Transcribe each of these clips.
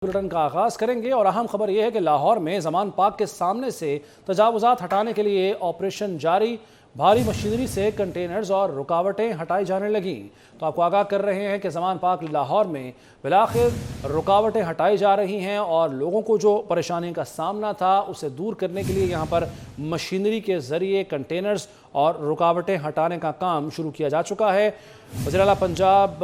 Bulletin का आगाज करेंगे और अहम खबर यह है कि लाहौर में जमान पार्क के सामने से तजावुजात हटाने के लिए ऑपरेशन जारी। भारी मशीनरी से कंटेनर्स और रुकावटें हटाई जाने लगी। तो आपको आगाह कर रहे हैं कि जमान पार्क लाहौर में बिलाखिर रुकावटें हटाई जा रही हैं और लोगों को जो परेशानी का सामना था उसे दूर करने के लिए यहाँ पर मशीनरी के ज़रिए कंटेनर्स और रुकावटें हटाने का काम शुरू किया जा चुका है। वज़ीर आला पंजाब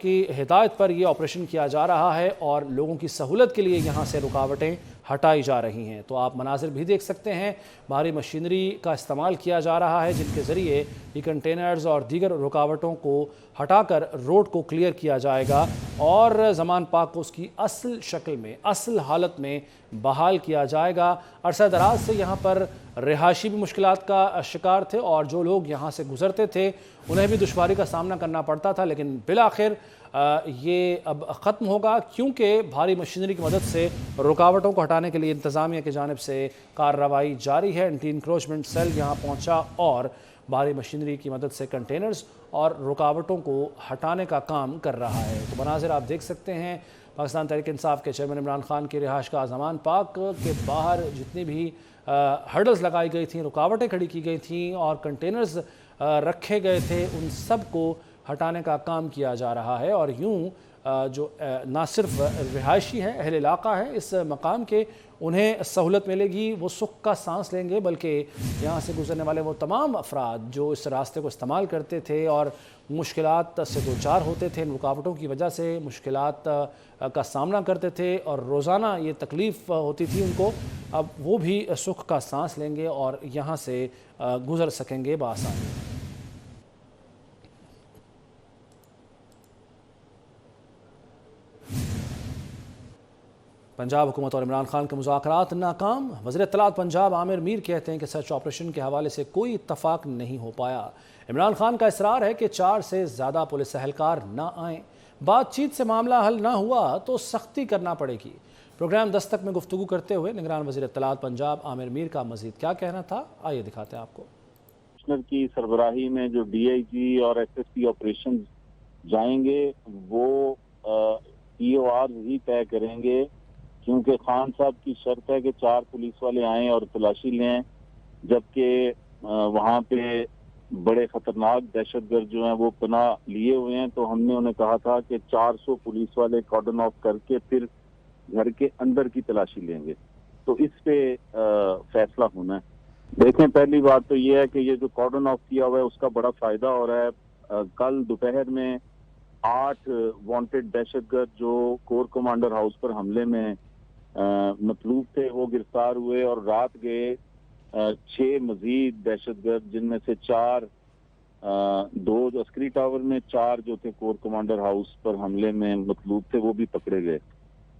की हिदायत पर यह ऑपरेशन किया जा रहा है और लोगों की सहूलत के लिए यहाँ से रुकावटें हटाई जा रही हैं। तो आप मनाजिर भी देख सकते हैं, भारी मशीनरी का इस्तेमाल किया जा रहा है जिनके ज़रिए ये कंटेनर्स और दीगर रुकावटों को हटाकर रोड को क्लियर किया जाएगा और जमान पार्क को उसकी असल शक्ल में, असल हालत में बहाल किया जाएगा। अरसा दराज से यहाँ पर रिहायशी भी मुश्किलात का शिकार थे और जो लोग यहाँ से गुजरते थे उन्हें भी दुश्वारी का सामना करना पड़ता था, लेकिन बिलाखिर ये अब ख़त्म होगा क्योंकि भारी मशीनरी की मदद से रुकावटों को हटाने के लिए इंतज़ामिया की जानिब से कार्रवाई जारी है। एंटी इंक्रोचमेंट सेल यहाँ पहुँचा और भारी मशीनरी की मदद से कंटेनर्स और रुकावटों को हटाने का काम कर रहा है। तो मनाजिर आप देख सकते हैं, पाकिस्तान तहरीक इंसाफ के चेयरमैन इमरान खान की रिहाइश का जमान पार्क के बाहर जितनी भी हर्डल्स लगाई गई थी, रुकावटें खड़ी की गई थी और कंटेनर्स रखे गए थे, उन सब को हटाने का काम किया जा रहा है। और यूँ जो ना सिर्फ रिहायशी हैं, अहल इलाका है इस मकाम के, उन्हें सहूलत मिलेगी, वो सुख का सांस लेंगे, बल्कि यहाँ से गुजरने वाले वो तमाम अफराद जो इस रास्ते को इस्तेमाल करते थे और मुश्किलात से दो चार होते थे, इन रुकावटों की वजह से मुश्किलात का सामना करते थे और रोज़ाना ये तकलीफ़ होती थी उनको, अब वो भी सुख का सांस लेंगे और यहाँ से गुज़र सकेंगे बआसानी। पंजाब हुकूमत और इमरान खान के मुज़ाकरात नाकाम। वज़ीर इत्तलात पंजाब आमिर मीर कहते हैं कि सर्च ऑपरेशन के हवाले से कोई इत्तफाक नहीं हो पाया। इमरान खान का इसरार है कि 4 से ज़्यादा पुलिस एहलकार ना आएँ, बातचीत से मामला हल ना हुआ तो सख्ती करना पड़ेगी। प्रोग्राम दस्तक में गुफ्तगू करते हुए निगरान वज़ीर इत्तलात पंजाब आमिर मीर का मज़ीद क्या कहना था, आइए दिखाते हैं आपको। कमिश्नर की सरबराही में जो DIG और SSP ऑपरेशन जाएंगे वो POR ही तय करेंगे, क्योंकि खान साहब की शर्त है कि 4 पुलिस वाले आएँ और तलाशी लें, जबकि वहाँ पे बड़े खतरनाक दहशतगर्द जो हैं वो पनाह लिए हुए हैं। तो हमने उन्हें कहा था कि 400 पुलिस वाले कॉर्डन ऑफ करके फिर घर के अंदर की तलाशी लेंगे। तो इस पे फैसला होना है। देखें, पहली बात तो ये है कि ये जो कॉर्डन ऑफ किया हुआ है उसका बड़ा फायदा हो रहा है। कल दोपहर में 8 वांटेड दहशतगर्द जो कोर कमांडर हाउस पर हमले में मतलूब थे वो गिरफ्तार हुए और रात गए 6 मजीद दहशतगर्द, जिनमें से 4 2 जो अस्करी टावर में, 4 जो थे कोर कमांडर हाउस पर हमले में मतलूब थे वो भी पकड़े गए।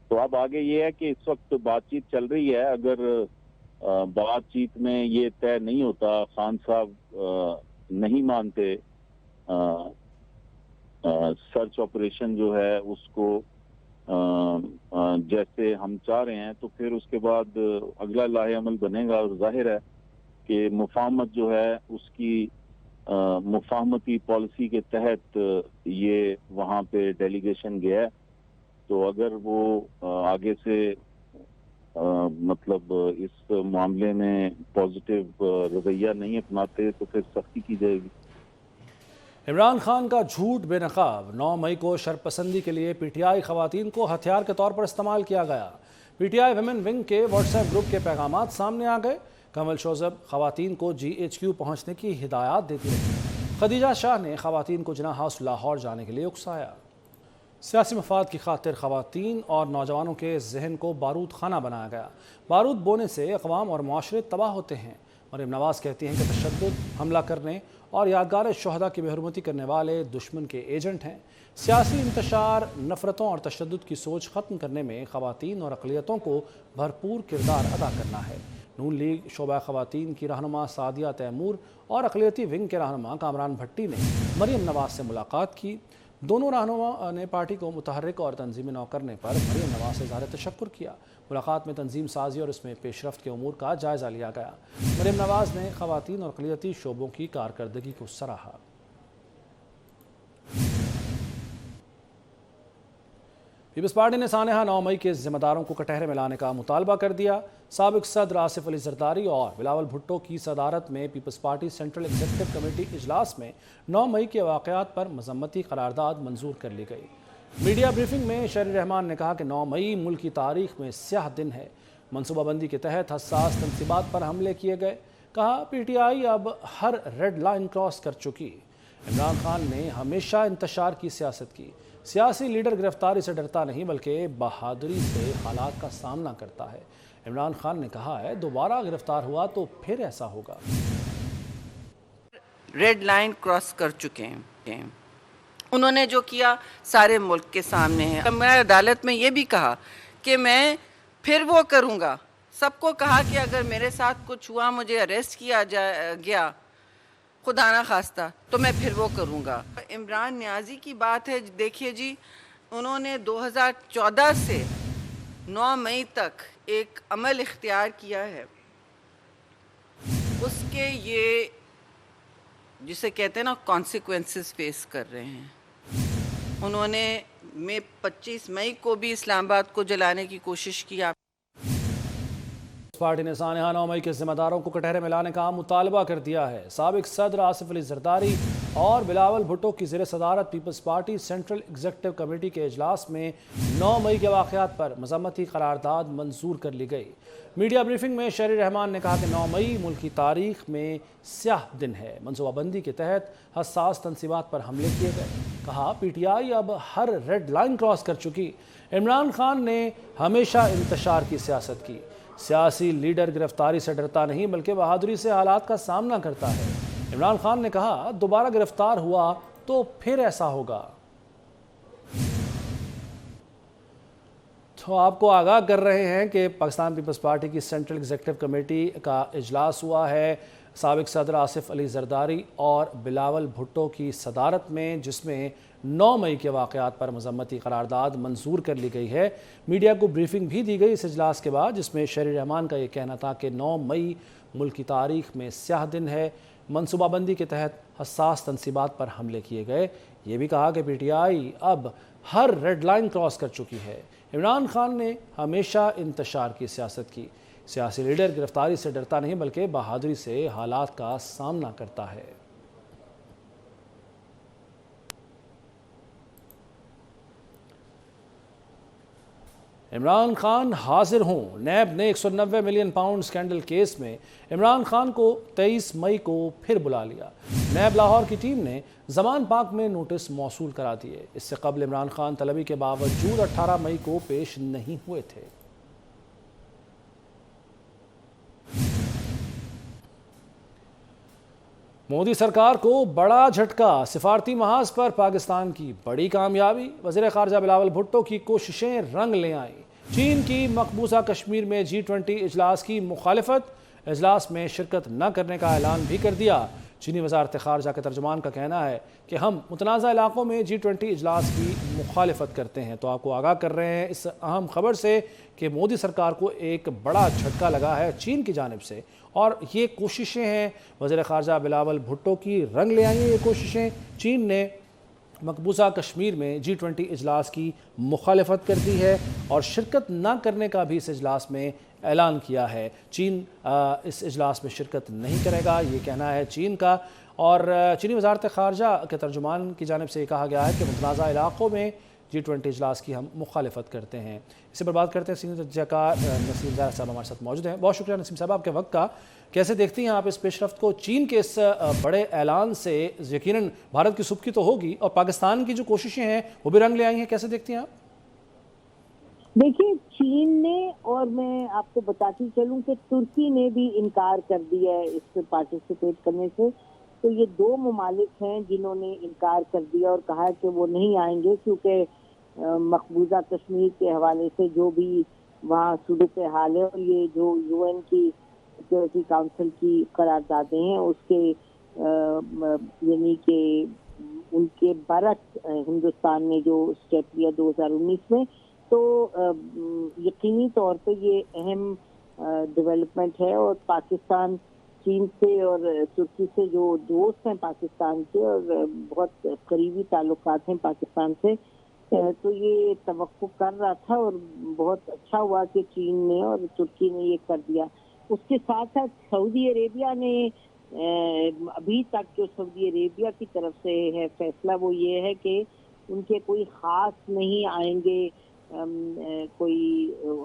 तो अब आगे ये है कि इस वक्त बातचीत चल रही है। अगर बातचीत में ये तय नहीं होता, खान साहब नहीं मानते सर्च ऑपरेशन जो है उसको जैसे हम चाह रहे हैं, तो फिर उसके बाद अगला लाहे अमल बनेगा। और जाहिर है कि मुफाहमत जो है उसकी मुफाहमती पॉलिसी के तहत ये वहाँ पे डेलीगेशन गया है। तो अगर वो आगे से मतलब इस मामले में पॉजिटिव रवैया नहीं अपनाते तो फिर सख्ती की जाएगी। इमरान खान का झूठ बेनकाब। 9 मई को शरपसंदी के लिए PTI खवातीन को हथियार के तौर पर इस्तेमाल किया गया। PTI वुमेन विंग के व्हाट्सएप ग्रुप के पैगामात सामने आ गए। कमल शोजब खवातीन को GHQ पहुंचने की हिदायत देती रही। खदीजा शाह ने खवातीन को जिना हाउस लाहौर जाने के लिए उकसाया। सियासी मफाद की खातिर खवातीन और नौजवानों के जहन को बारूद खाना बनाया गया। बारूद बोने से अक़वाम और माशरे तबाह होते हैं। मरीम नवाज़ कहती हैं कि तशद्दुद, हमला करने और यादगार शहदा की बेहरमती करने वाले दुश्मन के एजेंट हैं। सियासी इंतशार, नफ़रतों और तशद्दुद की सोच ख़त्म करने में ख़वातीन और अक़लियतों को भरपूर किरदार अदा करना है। नून लीग शोबा ख़वातीन की रहनुमा सादिया तैमूर और अक़लियती विंग के रहनुमा कामरान भट्टी ने मरीम नवाज़ से मुलाकात की। दोनों रहनुमा ने पार्टी को मुतहर्रिक और तंजीमी नौ करने पर मरीम नवाज़ से इज़हार तशक्कुर किया। मुलाकात में तंजीम साजी और इसमें पेशरफ्त के उमूर का जायज़ा लिया गया। मरीम नवाज़ ने ख़वातीन और अक़लियती शोबों की कारकर्दगी को सराहा। پیپلز پارٹی نے سانحہ 9 مئی کے ذمہ داروں کو کٹہرے میں لانے کا مطالبہ کر دیا۔ سابق صدر آصف علی زرداری اور بلاول بھٹو کی صدارت میں People's Party Central Executive Committee اجلاس میں 9 مئی کے واقعات پر مذمتی قرارداد منظور کر لی گئی۔ میڈیا بریفنگ میں شہری رحمان نے کہا کہ 9 مئی ملک کی تاریخ میں سیاہ دن ہے۔ منصوبہ بندی کے تحت حساس تنصیبات پر حملے کیے گئے۔ کہا پی ٹی آئی اب ہر ریڈ لائن کراس کر چکی۔ عمران خان نے ہمیشہ انتشار کی سیاست کی۔ سیاسی لیڈر گرفتاری سے ڈرتا نہیں بلکہ بہادری سے حالات کا سامنا کرتا ہے۔ عمران خان نے کہا ہے دوبارہ گرفتار ہوا تو پھر ایسا ہوگا۔ ریڈ لائن کراس کر چکے ہیں، انہوں نے جو کیا سارے ملک کے سامنے ہے۔ میں عدالت میں یہ بھی کہا کہ میں پھر وہ کروں گا، سب کو کہا کہ اگر میرے ساتھ کچھ ہوا، مجھے اریسٹ کیا گیا خدا نہ خواستہ، تو میں پھر وہ کروں گا۔ عمران نیازی کی بات ہے، دیکھیے جی، انہوں نے 2014 سے 9 مئی تک ایک عمل اختیار کیا ہے، اس کے یہ جسے کہتے ہیں نا کانسیکوینسز فیس کر رہے ہیں۔ انہوں نے 25 مئی کو بھی اسلام آباد کو جلانے کی کوشش کی۔ پارٹی نے سانحہ 9 مئی کے ذمہ داروں کو کٹہرے میں لانے کا مطالبہ کر دیا ہے۔ سابق صدر آصف علی زرداری اور بلاول بھٹو کی زیر صدارت People's Party Central Executive Committee کے اجلاس میں 9 مئی کے واقعات پر مذمتی قرارداد منظور کر لی گئی۔ میڈیا بریفنگ میں شہری رحمان نے کہا کہ 9 مئی ملک کی تاریخ میں سیاہ دن ہے۔ منصوبہ بندی کے تحت حساس تنصیبات پر حملے کیے گئے۔ کہا پی ٹی آئی اب ہر ریڈ لائن کراس کر چکی۔ عمران خان نے ہمیشہ انتشار کی سیاست کی۔ سیاسی لیڈر گرفتاری سے ڈرتا نہیں بلکہ بہادری سے حالات کا سامنا کرتا ہے۔ عمران خان نے کہا دوبارہ گرفتار ہوا تو پھر ایسا ہوگا۔ تو آپ کو آگاہ کر رہے ہیں کہ پاکستان پیپلز پارٹی کی سینٹرل ایگزیکٹو کمیٹی کا اجلاس ہوا ہے سابق صدر آصف علی زرداری اور بلاول بھٹو کی صدارت میں، جس میں 9 مئی کے واقعات پر مذمتی قرارداد منظور کر لی گئی ہے۔ میڈیا کو بریفنگ بھی دی گئی اس اجلاس کے بعد، جس میں شہری رحمان کا یہ کہنا تھا کہ 9 مئی ملک کی تاریخ میں سیاہ دن ہے۔ منصوبہ بندی کے تحت حساس تنصیبات پر حملے کیے گئے۔ یہ بھی کہا کہ پی ٹی آئی اب ہر ریڈ لائن کراس کر چکی ہے۔ عمران خان نے ہمیشہ انتشار کی سیاست کی۔ سیاسی لیڈر گرفتاری سے ڈرتا نہیں بلکہ بہادری سے حالات کا سامنا کرتا ہے۔ عمران خان حاضر ہوں۔ نیب نے 190 ملین پاؤنڈ سکینڈل کیس میں عمران خان کو 23 مئی کو پھر بلا لیا۔ نیب لاہور کی ٹیم نے زمان پاک میں نوٹس موصول کرا دیے۔ اس سے قبل عمران خان طلبی کے باوجود 18 مئی کو پیش نہیں ہوئے تھے۔ مودی سرکار کو بڑا جھٹکا، سفارتی محاذ پر پاکستان کی بڑی کامیابی۔ وزیر خارجہ بلاول بھٹو کی کوششیں رنگ لے آئیں۔ چین کی مقبوضہ کشمیر میں G20 اجلاس کی مخالفت، اجلاس میں شرکت نہ کرنے کا اعلان بھی کر دیا۔ چینی وزارت خارجہ کے ترجمان کا کہنا ہے کہ ہم متنازع علاقوں میں G20 اجلاس کی مخالفت کرتے ہیں۔ تو آپ کو آگاہ کر رہے ہیں اس اہم خبر سے کہ مودی سرکار کو ایک بڑا جھٹکا لگا ہے چین کی جانب سے، اور یہ کوششیں ہیں وزیر خارجہ بلاول بھٹو کی رنگ لے آئی ہیں۔ یہ کوششیں، چین نے مقبوضہ کشمیر میں G20 اجلاس کی مخالفت کر دی ہے اور شرکت نہ کرنے کا بھی اس اجلاس میں اعلان کیا ہے۔ چین اس اجلاس میں شرکت نہیں کرے گا، یہ کہنا ہے چین کا، اور چینی وزارت خارجہ کے ترجمان کی جانب سے یہ کہا گیا ہے کہ متنازع علاقوں میں G20 اجلاس کی ہم مخالفت کرتے ہیں۔ اسی پر بات کرتے ہیں سینئر تجزیہ کار نسیم زاہر صاحب ہمارے ساتھ موجود ہیں۔ بہت شکریہ نسیم صاحب آپ کے وقت کا۔ کیسے دیکھتی ہیں آپ اس پیش رفت کو؟ چین کے اس بڑے اعلان سے یقیناً بھارت کی سبکی تو ہوگی، اور پاکستان کی جو کوششیں ہیں وہ بھی رنگ لے آئی ہیں، کیسے دیکھتی ہیں آپ؟ دیکھیں، چین نے، اور میں آپ کو بتاتی چلوں کہ ترکی نے بھی انکار کر دیا ہے اس سے پارٹیسپیٹ کرنے سے۔ تو یہ دو ممالک ہیں جنہوں نے انکار کر دیا اور کہا کہ وہ نہیں آئیں گے، کیونکہ مقبوضہ کشمیر کے حوالے سے جو بھی وہاں صورت حال ہے، اور یہ جو UN کی سیکورٹی کاؤنسل کی قراردادیں ہیں اس کے یعنی کہ ان کے برعکس ہندوستان نے جو اسٹیپ لیا 2019 میں، تو یقینی طور پہ یہ اہم ڈیولپمنٹ ہے۔ اور پاکستان چین سے اور ترکی سے جو دوست ہیں پاکستان کے، اور بہت قریبی تعلقات ہیں پاکستان سے، तो ये तवक्को कर रहा था और बहुत अच्छा हुआ कि चीन ने और तुर्की ने ये कर दिया। उसके साथ साथ सऊदी अरेबिया ने अभी तक जो सऊदी अरेबिया की तरफ से है फैसला वो ये है कि उनके कोई खास नहीं आएंगे, कोई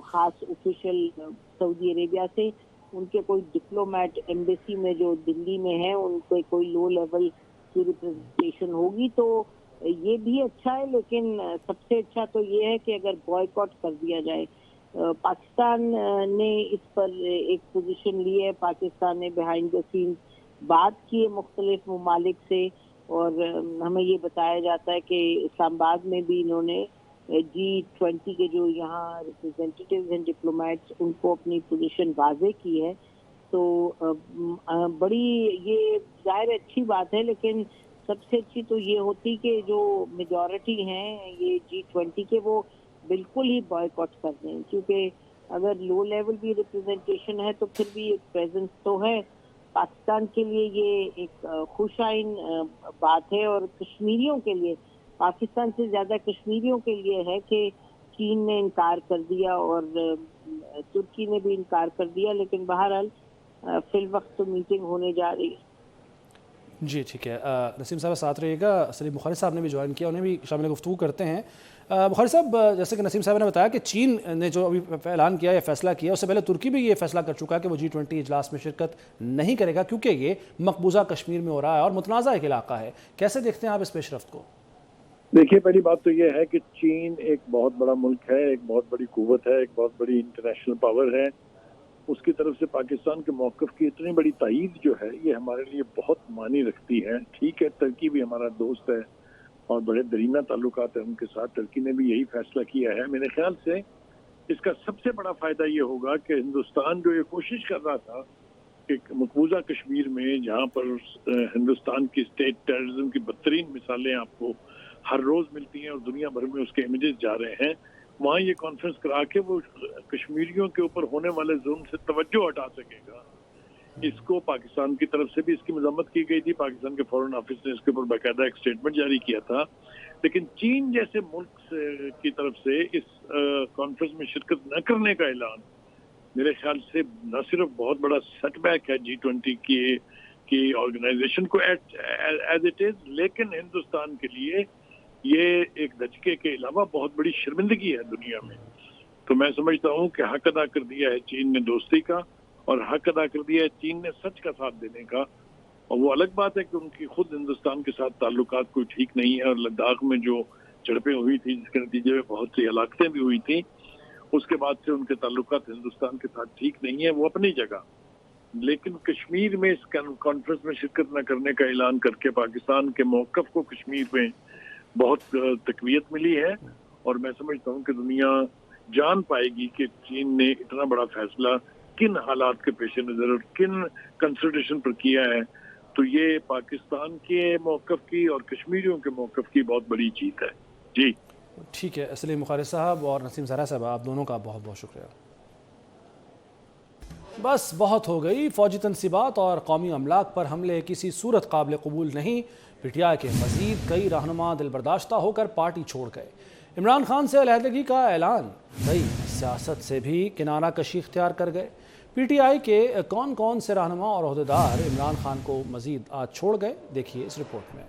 खास ऑफिशियल सऊदी अरेबिया से, उनके कोई डिप्लोमेट एम्बेसी में जो दिल्ली में है उनके कोई लो लेवल की रिप्रेजेंटेशन होगी, तो ये भी अच्छा है। लेकिन सबसे अच्छा तो ये है कि अगर बॉयकॉट कर दिया जाए। पाकिस्तान ने इस पर एक पोजीशन ली है, पाकिस्तान ने बिहाइंड द सीन बात की है मुख्तलिफ ममालिक से, और हमें ये बताया जाता है कि इस्लामाबाद में भी इन्होंने G20 के जो यहाँ रिप्रेजेंटेटिव्स हैं डिप्लोमेट्स उनको अपनी पोजीशन वाजे की है। तो बड़ी ये जाहिर अच्छी बात है, लेकिन सबसे अच्छी तो ये होती कि जो मेजॉरिटी हैं ये G20 के वो बिल्कुल ही बॉयकॉट कर दें, क्योंकि अगर लो लेवल भी रिप्रेजेंटेशन है तो फिर भी एक प्रेजेंस तो है। पाकिस्तान के लिए ये एक खुशाइन बात है, और कश्मीरियों के लिए, पाकिस्तान से ज़्यादा कश्मीरियों के लिए है कि चीन ने इनकार कर दिया और तुर्की ने भी इनकार कर दिया। लेकिन बहरहाल फिल वक्त तो मीटिंग होने जा रही है। जी ठीक है, नसीम साहब साथ रहिएगा। सलीम बुखारी साहब ने भी ज्वाइन किया, उन्हें भी शामिल गुफ्तगू करते हैं। बुखारी साहब, जैसे कि नसीम साहब ने बताया कि चीन ने जो अभी ऐलान किया या फैसला किया, उससे पहले तुर्की भी ये फैसला कर चुका है कि वो G20 इजलास में शिरकत नहीं करेगा, क्योंकि ये मकबूजा कश्मीर में हो रहा है और मुतनाज़ा एक इलाका है। कैसे देखते हैं आप इस पेशरफ्त को? देखिए, पहली बात तो ये है कि चीन एक बहुत बड़ा मुल्क है, एक बहुत बड़ी कुव्वत है, एक बहुत बड़ी इंटरनेशनल पावर है। उसकी तरफ से पाकिस्तान के मौक़िफ़ की इतनी बड़ी तायीद जो है ये हमारे लिए बहुत मानी रखती है। ठीक है, तुर्की भी हमारा दोस्त है और बड़े दरीना ताल्लुकात है उनके साथ। तुर्की ने भी यही फैसला किया है। मेरे ख्याल से इसका सबसे बड़ा फ़ायदा ये होगा कि हिंदुस्तान जो ये कोशिश कर रहा था कि मकबूजा कश्मीर में, जहाँ पर हिंदुस्तान की स्टेट टेररिज्म की बदतरीन मिसालें आपको हर रोज़ मिलती हैं और दुनिया भर में उसके इमेजेस जा रहे हैं, वहाँ ये कॉन्फ्रेंस करा के वो कश्मीरियों के ऊपर होने वाले जुल्म से तवज्जो हटा सकेगा। इसको पाकिस्तान की तरफ से भी इसकी मजम्मत की गई थी। पाकिस्तान के फॉरेन ऑफिस ने इसके ऊपर बाकायदा एक स्टेटमेंट जारी किया था। लेकिन चीन जैसे मुल्क की तरफ से इस कॉन्फ्रेंस में शिरकत न करने का ऐलान मेरे ख्याल से न सिर्फ बहुत बड़ा सेटबैक है G20 की ऑर्गेनाइजेशन को एज इट इज, लेकिन हिंदुस्तान के लिए ये एक धचके के अलावा बहुत बड़ी शर्मिंदगी है दुनिया में। तो मैं समझता हूँ कि हक अदा कर दिया है चीन ने दोस्ती का, और हक अदा कर दिया है चीन ने सच का साथ देने का। और वो अलग बात है कि उनकी खुद हिंदुस्तान के साथ ताल्लुकात कोई ठीक नहीं है, और लद्दाख में जो झड़पें हुई थी जिसके नतीजे में बहुत सी हलाकतें भी हुई थी, उसके बाद से उनके ताल्लुकात हिंदुस्तान के साथ ठीक नहीं है, वो अपनी जगह। लेकिन कश्मीर में इस कॉन्फ्रेंस में शिरकत न करने का ऐलान करके पाकिस्तान के मौक़िफ़ को कश्मीर में बहुत तक़वियत मिली है, और मैं समझता हूँ कि दुनिया जान पाएगी कि चीन ने इतना बड़ा फैसला किन हालात के पेश नज़र और किन कंसिडरेशन पर किया है। तो ये पाकिस्तान के मौक़िफ़ की और कश्मीरियों के मौक़िफ़ की बहुत बड़ी जीत है। जी ठीक है, सलीम बुखारी साहब और नसीम ज़हरा साहब, आप दोनों का बहुत बहुत शुक्रिया। बस बहुत हो गई। फौजी तनसीबात और कौमी अमलाक पर हमले किसी सूरत काबिल कबूल नहीं। PTI के मजीद कई रहनुमा दिलबर्दाश्ता होकर पार्टी छोड़ गए। इमरान खान से अलहदगी का ऐलान, कई सियासत से भी किनारा कशी इख्तियार कर गए। PTI के कौन कौन से रहनुमा और अहदेदार इमरान खान को मजीद आज छोड़ गए, देखिए इस रिपोर्ट में।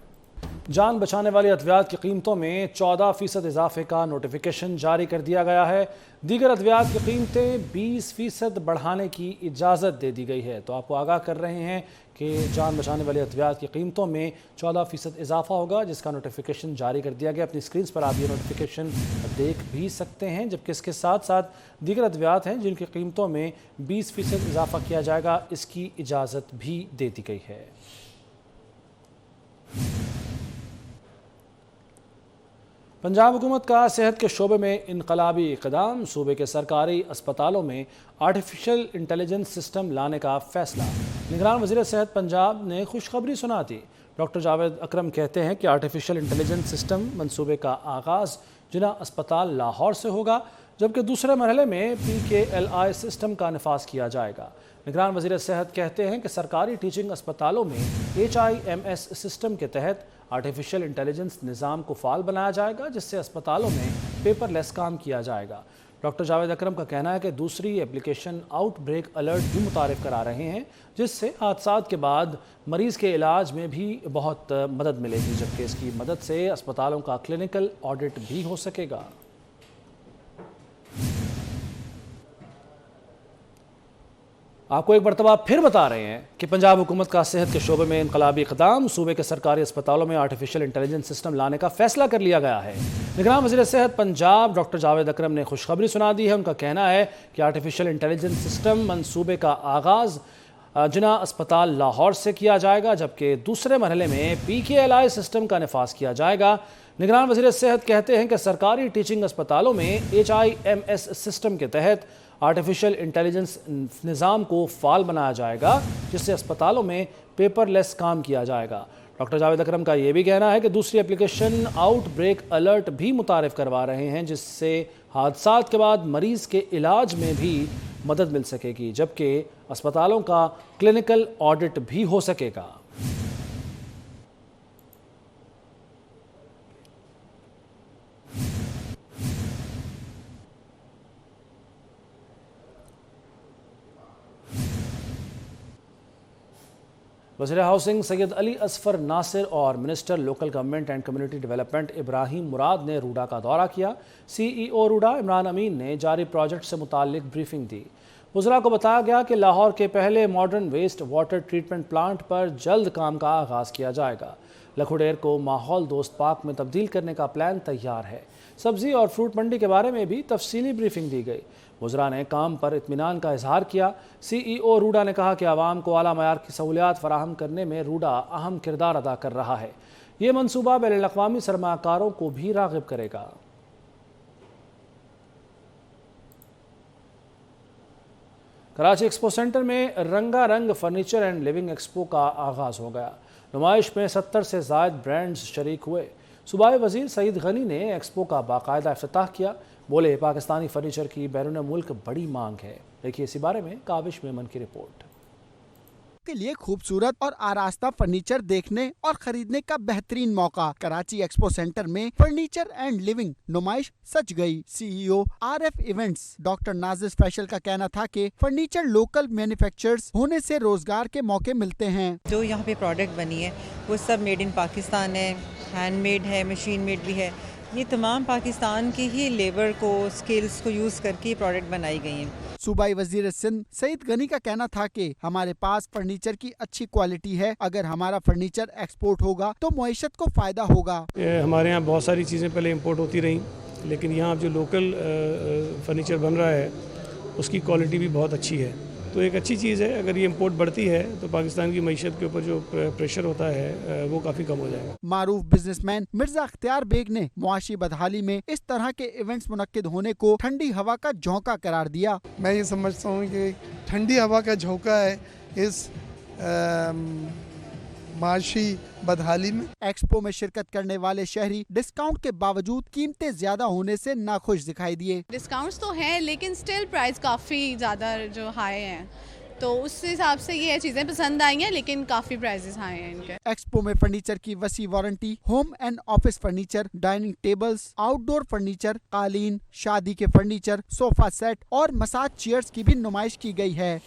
जान बचाने वाली अद्वियात की कीमतों में 14% इजाफे का नोटिफिकेशन जारी कर दिया गया है। दीगर अद्वियात की कीमतें 20% बढ़ाने की इजाज़त दे दी गई है। तो आपको आगाह कर रहे हैं कि जान बचाने वाली अद्वियात की कीमतों में 14% इजाफा होगा, जिसका नोटिफिकेशन जारी कर दिया गया। अपनी स्क्रीन पर आप ये नोटिफिकेशन देख भी सकते हैं, जबकि इसके साथ साथ दीगर अद्वियात हैं जिनकी कीमतों में 20% इजाफा किया जाएगा, इसकी इजाज़त भी दे दी गई है। पंजाब हुकूमत का सेहत के शोबे में इनकलाबी इक़दाम, सूबे के सरकारी अस्पतालों में आर्टिफिशियल इंटेलिजेंस सिस्टम लाने का फैसला। निगरान वज़ीर सेहत पंजाब ने खुशखबरी सुना दी। डॉक्टर जावेद अकरम कहते हैं कि आर्टिफिशियल इंटेलिजेंस सिस्टम मंसूबे का आगाज़ जिला अस्पताल लाहौर से होगा। जबकि दूसरे मरहले में PKLI सिस्टम का नफाज किया जाएगा। निगरान वज़ीर सेहत कहते हैं कि सरकारी टीचिंग अस्पतालों में HIMS सिस्टम के तहत आर्टिफिशियल इंटेलिजेंस निज़ाम को फ़ाल बनाया जाएगा, जिससे अस्पतालों में पेपरलेस काम किया जाएगा। डॉक्टर जावेद अकरम का कहना है कि दूसरी एप्लीकेशन आउटब्रेक अलर्ट भी मुतारिफ करा रहे हैं, जिससे हादसात के बाद मरीज़ के इलाज में भी बहुत मदद मिलेगी, जबकि इसकी मदद से अस्पतालों का क्लिनिकल ऑडिट भी हो सकेगा। आपको एक मरतबा फिर बता रहे हैं कि पंजाब हुकूमत का सेहत के शोबे में इनकलाबी इक़दाम, सूबे के सरकारी अस्पतालों में आर्टिफिशियल इंटेलिजेंस सिस्टम लाने का फैसला कर लिया गया है। निगरान वज़ीर सेहत पंजाब डॉक्टर जावेद अकरम ने खुशखबरी सुना दी है। उनका कहना है कि आर्टिफिशियल इंटेलिजेंस सिस्टम मंसूबे का आगाज़ जिना अस्पताल लाहौर से किया जाएगा, जबकि दूसरे मरहले में PKLI सिस्टम का नफाज किया जाएगा। निगरान वज़ीर सेहत कहते हैं कि सरकारी टीचिंग अस्पतालों में HIMS सिस्टम के तहत आर्टिफिशियल इंटेलिजेंस निज़ाम को फ़ाल बनाया जाएगा, जिससे अस्पतालों में पेपरलेस काम किया जाएगा। डॉक्टर जावेद अकरम का ये भी कहना है कि दूसरी एप्लीकेशन आउटब्रेक अलर्ट भी मुतारिफ करवा रहे हैं, जिससे हादसात के बाद मरीज़ के इलाज में भी मदद मिल सकेगी, जबकि अस्पतालों का क्लिनिकल ऑडिट भी हो सकेगा। वज़ीर हाउसिंग सैयद अली असफर नासिर और minister local government and community development Ibrahim Murad ने रूडा का दौरा किया। CEO रूडा इमरान अमीन ने जारी प्रोजेक्ट से मुताल्लिक ब्रीफिंग दी। वज़रा को बताया गया कि लाहौर के पहले modern waste water treatment plant पर जल्द काम का आगाज़ किया जाएगा। लखुडेर को माहौल दोस्त पार्क में तब्दील करने का प्लान तैयार है। सब्ज़ी और फ्रूट मंडी के बारे में भी तफसीली ब्रीफिंग दी गई। वज़रा ने काम पर इत्मीनान का इजहार किया। CEO रूडा ने कहा कि आवाम को आला मयार की सहूलियात फराहम करने में रूडा अहम किरदार अदा कर रहा है। ये मनसूबा बैनुल-अक़वामी सरमाकारों को भी राग़िब करेगा। कराची एक्सपो सेंटर में रंगारंग फर्नीचर एंड लिविंग एक्सपो का आगाज़ हो गया। नुमाइश में 70 से ज़ायद ब्रांड्स शरीक हुए। सूबाई वज़ीर सईद गनी ने एक्सपो का बाकायदा इफ्तिताह किया। बोले, पाकिस्तानी फर्नीचर की बैरून मुल्क बड़ी मांग है। देखिए इसी बारे में काबिश मेमन की रिपोर्ट। के लिए खूबसूरत और आरास्ता फर्नीचर देखने और खरीदने का बेहतरीन मौका। कराची एक्सपो सेंटर में फर्नीचर एंड लिविंग नुमाइश सज गई। CEO RF events doctor Nazir special का कहना था कि फर्नीचर लोकल मैन्युफैक्चरर्स होने से रोजगार के मौके मिलते हैं। जो यहाँ पे प्रोडक्ट बनी है वो सब मेड इन पाकिस्तान है, हैंडमेड है, मशीन मेड भी है। ये तमाम पाकिस्तान की ही लेबर को, स्किल्स को यूज करके प्रोडक्ट बनाई गई हैं। सूबाई वजीर सिंध सईद गनी का कहना था कि हमारे पास फर्नीचर की अच्छी क्वालिटी है। अगर हमारा फर्नीचर एक्सपोर्ट होगा तो मईशत को फायदा होगा। हमारे यहाँ बहुत सारी चीज़ें पहले इंपोर्ट होती रहीं, लेकिन यहाँ जो लोकल फर्नीचर बन रहा है उसकी क्वालिटी भी बहुत अच्छी है। तो एक अच्छी चीज़ है। अगर ये इंपोर्ट बढ़ती है तो पाकिस्तान की मईशत के ऊपर जो प्रेशर होता है वो काफ़ी कम हो जाएगा। मारूफ बिजनेसमैन मिर्जा अख्तियार बेग ने मुआशी बदहाली में इस तरह के इवेंट्स मुनक्किद होने को ठंडी हवा का झोंका करार दिया। मैं ये समझता हूँ कि ठंडी हवा का झोंका है इस माशी बदहाली में। एक्सपो में शिरकत करने वाले शहरी डिस्काउंट के बावजूद कीमतें ज्यादा होने से नाखुश दिखाई दिए। डिस्काउंट्स तो हैं लेकिन स्टिल प्राइस काफ़ी ज़्यादा जो हाई हैं, तो उस हिसाब से ये चीज़ें पसंद आई हैं, लेकिन काफ़ी प्राइसेस हाई हैं इनके। एक्सपो में फर्नीचर की वसी warranty, home and office furniture, dining tables, outdoor furniture, कालीन, शादी के फर्नीचर, सोफा सेट और मसाज चेयर्स की भी नुमाइश की गई है।